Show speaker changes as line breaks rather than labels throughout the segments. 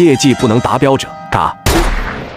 业绩不能达标者，嘎。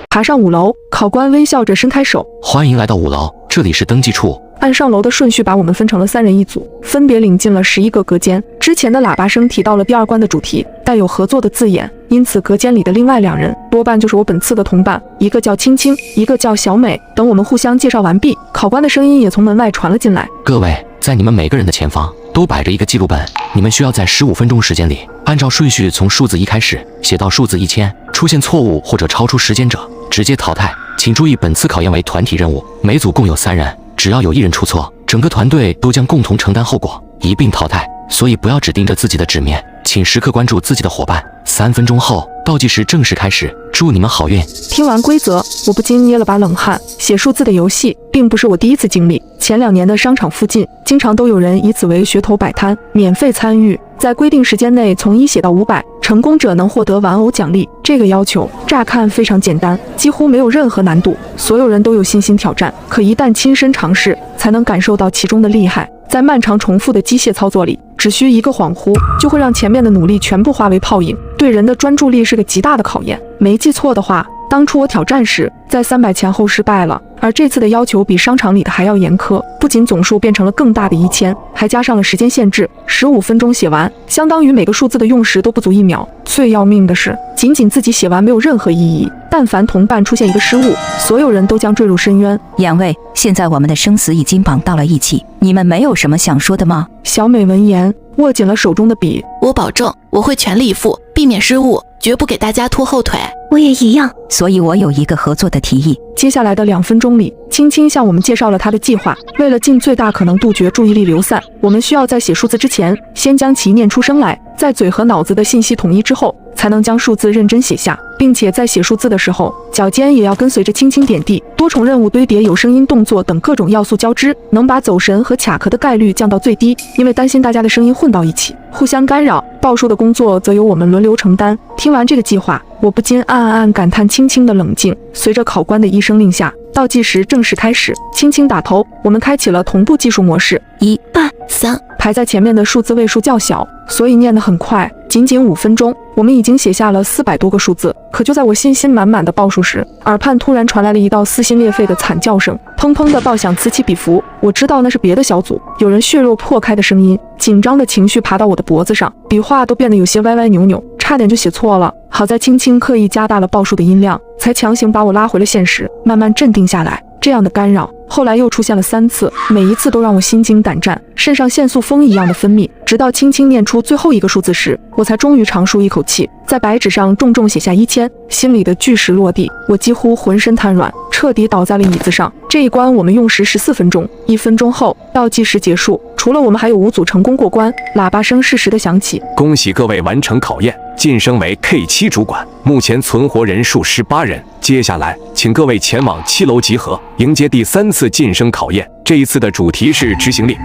爬上5楼，考官微笑着伸开手，
欢迎来到5楼，这里是登记处。
按上楼的顺序把我们分成了3人一组，分别领进了11个隔间。之前的喇叭声提到了第2关的主题，带有合作的字眼，因此隔间里的另外2人多半就是我本次的同伴，一个叫青青，一个叫小美。等我们互相介绍完毕，考官的声音也从门外传了进来。
各位，在你们每个人的前方都摆着一个记录本，你们需要在15分钟时间里，按照顺序从数字1开始写到数字1000，出现错误或者超出时间者直接淘汰。请注意，本次考验为团体任务，每组共有3人，只要有1人出错，整个团队都将共同承担后果，一并淘汰。所以不要只盯着自己的纸面，请时刻关注自己的伙伴。3分钟后，倒计时正式开始，祝你们好运。
听完规则，我不禁捏了把冷汗。写数字的游戏并不是我第一次经历，前2年的商场附近经常都有人以此为噱头摆摊，免费参与，在规定时间内从1写到500，成功者能获得玩偶奖励。这个要求乍看非常简单，几乎没有任何难度，所有人都有信心挑战。可一旦亲身尝试，才能感受到其中的厉害。在漫长重复的机械操作里，只需一个恍惚，就会让前面的努力全部化为泡影，对人的专注力是个极大的考验。没记错的话，当初我挑战时在300前后失败了，而这次的要求比商场里的还要严苛，不仅总数变成了更大的1000，还加上了时间限制，15分钟写完，相当于每个数字的用时都不足1秒。最要命的是，仅仅自己写完没有任何意义，但凡同伴出现一个失误，所有人都将坠入深渊。
2位，现在我们的生死已经绑到了一起，你们没有什么想说的吗？
小美闻言握紧了手中的笔，
我保证我会全力以赴，避免失误，绝不给大家拖后腿。
我也一样，
所以我有一个合作的提议。
接下来的2分钟里，青青向我们介绍了他的计划。为了尽最大可能杜绝注意力流散，我们需要在写数字之前，先将其念出声来，在嘴和脑子的信息统一之后，才能将数字认真写下，并且在写数字的时候，脚尖也要跟随着轻轻点地。多重任务堆叠、有声音、动作等各种要素交织，能把走神和卡壳的概率降到最低。因为担心大家的声音混到一起，互相干扰，报数的工作则由我们轮流承担。听完这个计划，我不禁暗暗感叹青青的冷静。随着考官的一声令下，倒计时正式开始。轻轻打头，我们开启了同步计数模式。
1、8、3。
排在前面的数字位数较小，所以念得很快。仅仅5分钟，我们已经写下了400多个数字。可就在我信心满满的报数时，耳畔突然传来了一道撕心裂肺的惨叫声，砰砰的爆响此起彼伏。我知道那是别的小组有人血肉破开的声音。紧张的情绪爬到我的脖子上，笔画都变得有些歪歪扭扭，差点就写错了。好在青青刻意加大了报数的音量，才强行把我拉回了现实，慢慢镇定下来。这样的干扰后来又出现了3次，每一次都让我心惊胆战，肾上腺素风一样的分泌。直到青青念出最后一个数字时，我才终于长舒一口气，在白纸上重重写下1000，心里的巨石落地，我几乎浑身瘫软，彻底倒在了椅子上。这一关我们用时14分钟，1分钟后倒计时结束，除了我们还有5组成功过关。喇叭声适时的响起，
恭喜各位完成考验，晋升为 K7 主管，目前存活人数18人。接下来请各位前往7楼集合，迎接第3次晋升考验。这一次的主题是执行力。